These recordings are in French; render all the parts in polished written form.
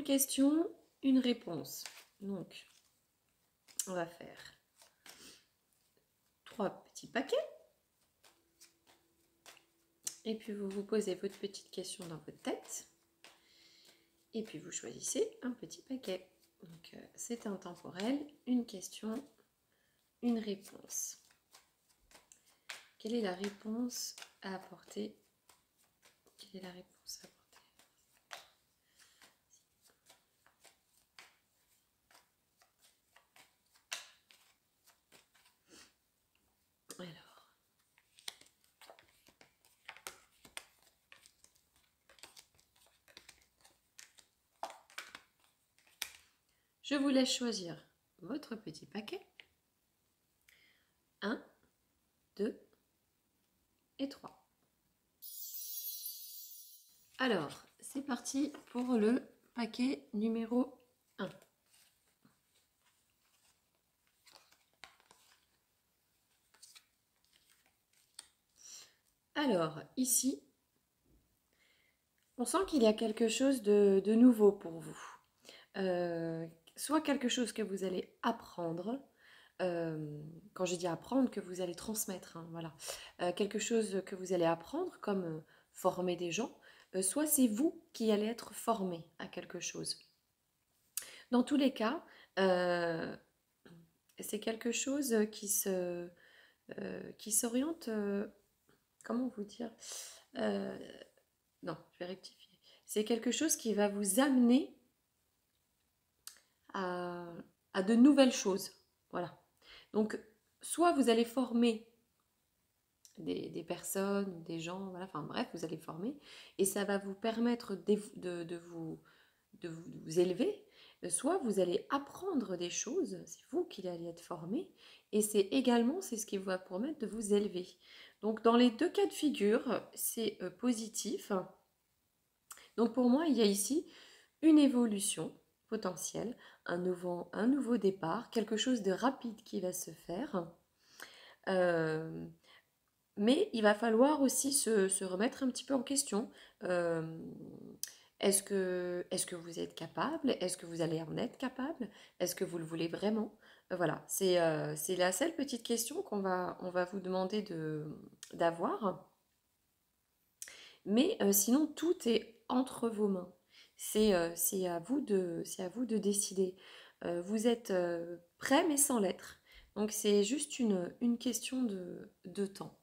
une question, une réponse. Donc, on va faire 3 petits paquets. Et puis, vous vous posez votre petite question dans votre tête. Et puis, vous choisissez un petit paquet. Donc, c'est intemporel, une question, une réponse. Quelle est la réponse à apporter? Quelle est la réponse à apporter? Alors, je vous laisse choisir votre petit paquet. 1, 2 et 3. Alors, c'est parti pour le paquet numéro 1. Alors, ici, on sent qu'il y a quelque chose de nouveau pour vous. Soit quelque chose que vous allez apprendre, quand je dis apprendre, que vous allez transmettre, hein, voilà. Quelque chose que vous allez apprendre, comme former des gens, soit c'est vous qui allez être formé à quelque chose. Dans tous les cas, c'est quelque chose qui s'oriente, comment vous dire, non, je vais rectifier. C'est quelque chose qui va vous amener à de nouvelles choses. Voilà. Donc, soit vous allez former des personnes, des gens, voilà, enfin bref, vous allez former, et ça va vous permettre de vous élever, soit vous allez apprendre des choses, c'est vous qui allez être formé, et c'est également, c'est ce qui va vous permettre de vous élever. Donc dans les deux cas de figure, c'est positif. Donc pour moi, il y a ici une évolution potentielle, un nouveau départ, quelque chose de rapide qui va se faire. Mais il va falloir aussi se remettre un petit peu en question. Est-ce que vous êtes capable? Est-ce que vous allez en être capable? Est-ce que vous le voulez vraiment? Voilà, c'est la seule petite question on va vous demander d'avoir. Mais sinon, tout est entre vos mains. C'est à vous de décider. Vous êtes prêt mais sans l'être. Donc c'est juste une question de temps.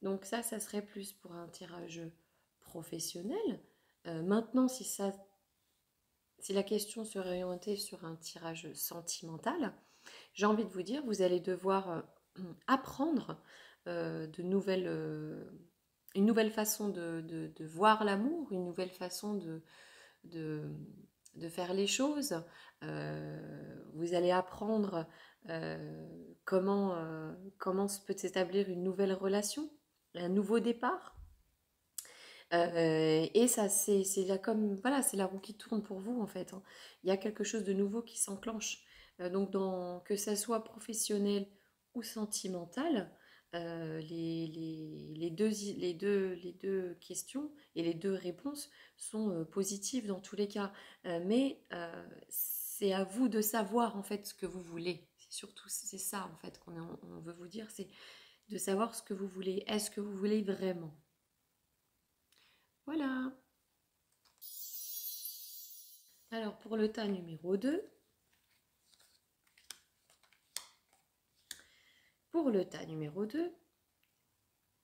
Donc ça serait plus pour un tirage professionnel. Maintenant, si la question serait orientée sur un tirage sentimental, j'ai envie de vous dire, vous allez devoir apprendre une nouvelle façon de voir l'amour, une nouvelle façon de, de faire les choses. Vous allez apprendre comment peut s'établir une nouvelle relation, un nouveau départ. Et ça, c'est là comme, voilà, c'est la roue qui tourne pour vous en fait, hein. Il y a quelque chose de nouveau qui s'enclenche. Donc, que ça soit professionnel ou sentimental, les deux questions et les deux réponses sont positives dans tous les cas. Mais c'est à vous de savoir en fait ce que vous voulez. C'est ça en fait on veut vous dire, c'est de savoir ce que vous voulez. Est-ce que vous voulez vraiment? Voilà. Alors pour le tas numéro 2,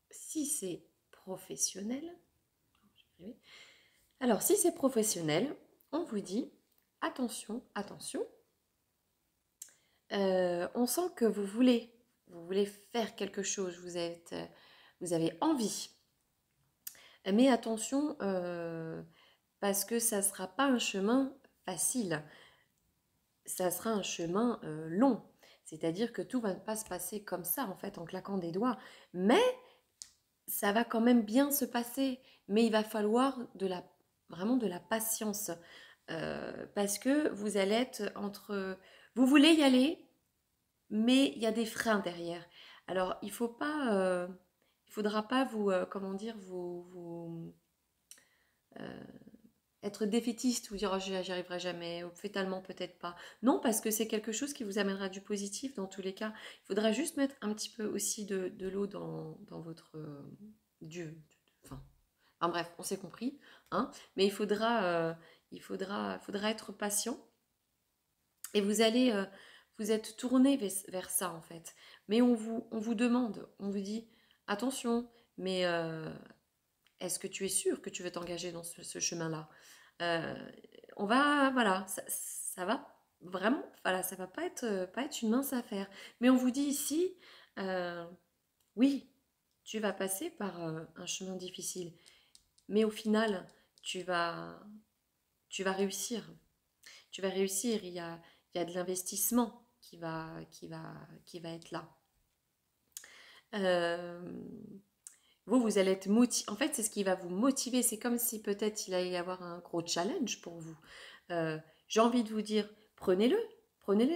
si c'est professionnel, alors si c'est professionnel, on vous dit attention, attention, on sent que vous voulez faire quelque chose, vous avez envie. Mais attention, parce que ça ne sera pas un chemin facile, ça sera un chemin long. C'est-à-dire que tout ne va pas se passer comme ça, en fait, en claquant des doigts. Mais ça va quand même bien se passer. Mais il va falloir vraiment de la patience. Parce que vous allez être entre... Vous voulez y aller, mais il y a des freins derrière. Alors, il faudra pas comment dire, être défaitiste ou dire oh, j'y arriverai jamais, ou fatalement peut-être pas. Non, parce que c'est quelque chose qui vous amènera du positif dans tous les cas. Il faudra juste mettre un petit peu aussi de l'eau dans votre... du, enfin, bref, on s'est compris. Hein, mais il faudra être patient. Et vous êtes tourné vers ça en fait. Mais on vous demande, on vous dit, attention, mais est-ce que tu es sûr que tu veux t'engager dans ce chemin-là? Euh, voilà, ça va vraiment, voilà, ça va pas être une mince affaire. Mais on vous dit ici, euh, oui, tu vas passer par un chemin difficile, mais au final, tu vas, tu vas réussir. Tu vas réussir. Il y a de l'investissement qui va être là. Euh, vous allez être motivé. En fait, c'est ce qui va vous motiver. C'est comme si peut-être il allait y avoir un gros challenge pour vous. J'ai envie de vous dire, prenez-le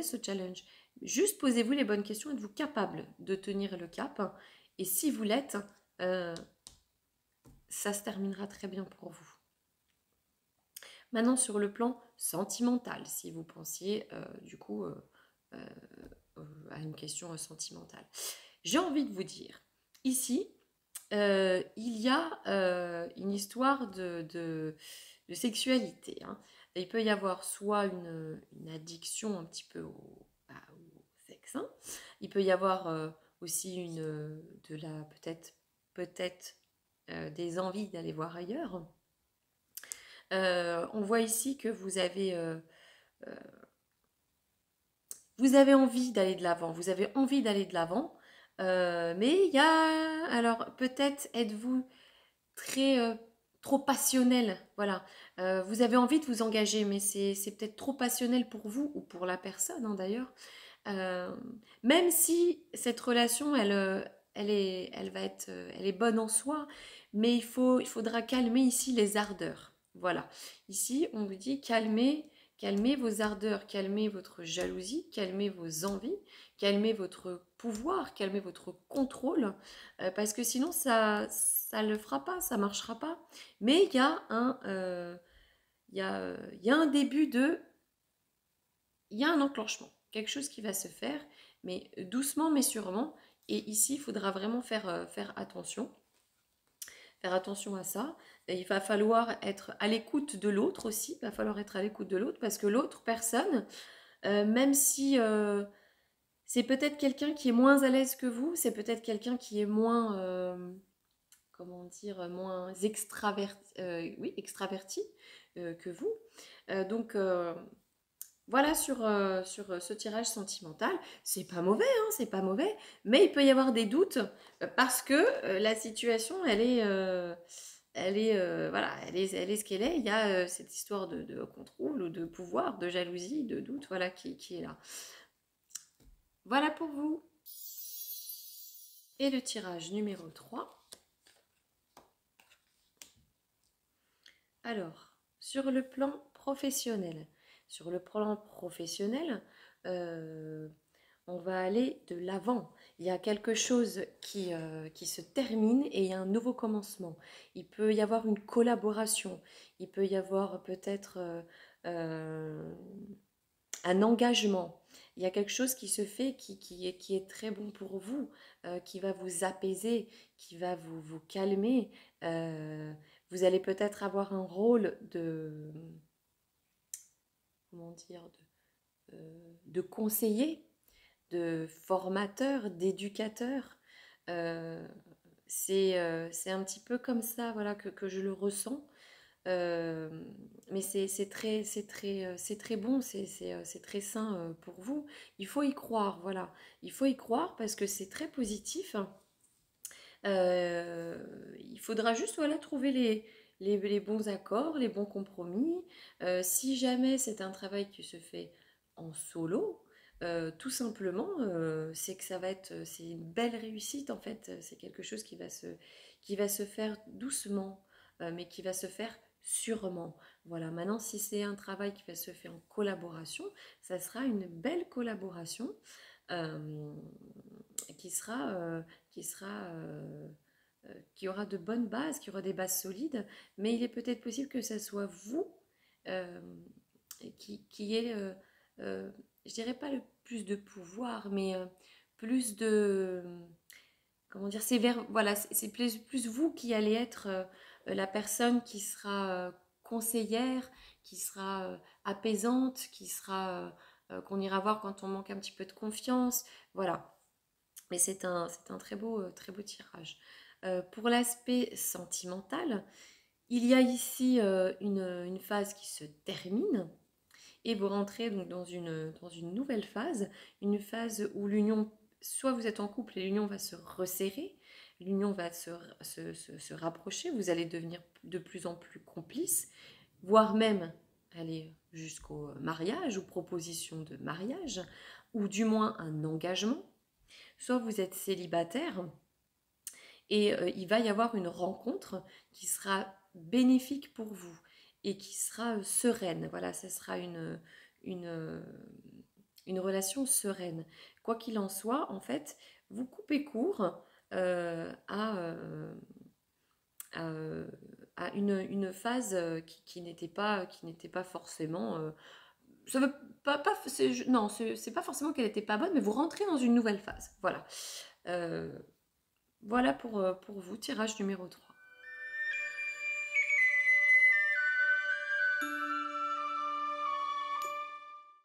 ce challenge. Juste posez-vous les bonnes questions. Êtes-vous capable de tenir le cap? Et si vous l'êtes, euh, ça se terminera très bien pour vous. Maintenant, sur le plan sentimental, si vous pensiez du coup euh, à une question sentimentale, j'ai envie de vous dire, ici, il y a une histoire de sexualité. Hein. Il peut y avoir soit une addiction un petit peu au sexe. Hein. Il peut y avoir aussi peut-être des envies d'aller voir ailleurs. On voit ici que vous avez envie d'aller de l'avant, vous avez envie d'aller de l'avant, mais il y a, alors peut-être êtes-vous trop passionnel, voilà. Vous avez envie de vous engager, mais c'est peut-être trop passionnel pour vous ou pour la personne hein, d'ailleurs. Euh, Même si cette relation, elle est bonne en soi, mais il faudra calmer ici les ardeurs. Voilà. Ici, on vous dit calmez vos ardeurs, calmez votre jalousie, calmez vos envies, calmez votre pouvoir, calmez votre contrôle, parce que sinon ça le fera pas, ça marchera pas. Mais il y a un début il y a un enclenchement, quelque chose qui va se faire, mais doucement mais sûrement. Et ici, il faudra vraiment faire attention. Faire attention à ça. Et il va falloir être à l'écoute de l'autre aussi. Il va falloir être à l'écoute de l'autre parce que l'autre personne, même si c'est peut-être quelqu'un qui est moins à l'aise que vous, c'est peut-être quelqu'un qui est moins, comment dire, moins extraverti que vous. Donc, voilà sur ce tirage sentimental. C'est pas mauvais, hein, c'est pas mauvais, mais il peut y avoir des doutes parce que la situation, voilà, elle est ce qu'elle est. Il y a cette histoire de contrôle ou de pouvoir, de jalousie, de doute, voilà, qui est là. Voilà pour vous. Et le tirage numéro 3. Alors, sur le plan professionnel. Sur le plan professionnel, euh, on va aller de l'avant. Il y a quelque chose qui se termine et il y a un nouveau commencement. Il peut y avoir une collaboration. Il peut y avoir peut-être euh, un engagement. Il y a quelque chose qui se fait qui est très bon pour vous, qui va vous apaiser, qui va vous calmer. Vous allez peut-être avoir un rôle comment dire, de conseiller, de formateur, d'éducateur. Euh, c'est un petit peu comme ça voilà, que je le ressens. Euh, mais c'est très bon, c'est très sain pour vous. Il faut y croire, voilà. Il faut y croire parce que c'est très positif. Il faudra juste voilà, trouver les bons accords, les bons compromis. Si jamais c'est un travail qui se fait en solo, tout simplement, c'est que c'est une belle réussite en fait. C'est quelque chose qui va se faire doucement, mais qui va se faire sûrement. Voilà. Maintenant, si c'est un travail qui va se faire en collaboration, ça sera une belle collaboration euh, qui sera qu'il y aura de bonnes bases, qu'il y aura des bases solides, mais il est peut-être possible que ce soit vous euh, qui ait, je dirais pas le plus de pouvoir, mais plus de, comment dire, c'est vers, voilà, c'est plus vous qui allez être la personne qui sera conseillère, qui sera apaisante, qui sera, qu'on ira voir quand on manque un petit peu de confiance, voilà. Mais c'est un très beau tirage. Pour l'aspect sentimental, il y a ici une phase qui se termine et vous rentrez donc dans une nouvelle phase, une phase où l'union, soit vous êtes en couple et l'union va se resserrer, l'union va se rapprocher, vous allez devenir de plus en plus complices, voire même aller jusqu'au mariage ou proposition de mariage, ou du moins un engagement. Soit vous êtes célibataire et il va y avoir une rencontre qui sera bénéfique pour vous et qui sera sereine. Voilà, ce sera une, euh, une relation sereine. Quoi qu'il en soit, en fait, vous coupez court à, à une phase qui n'était pas forcément... ça veut pas non, c'est pas forcément qu'elle n'était pas bonne, mais vous rentrez dans une nouvelle phase. Voilà. Euh, voilà pour vous, tirage numéro 3.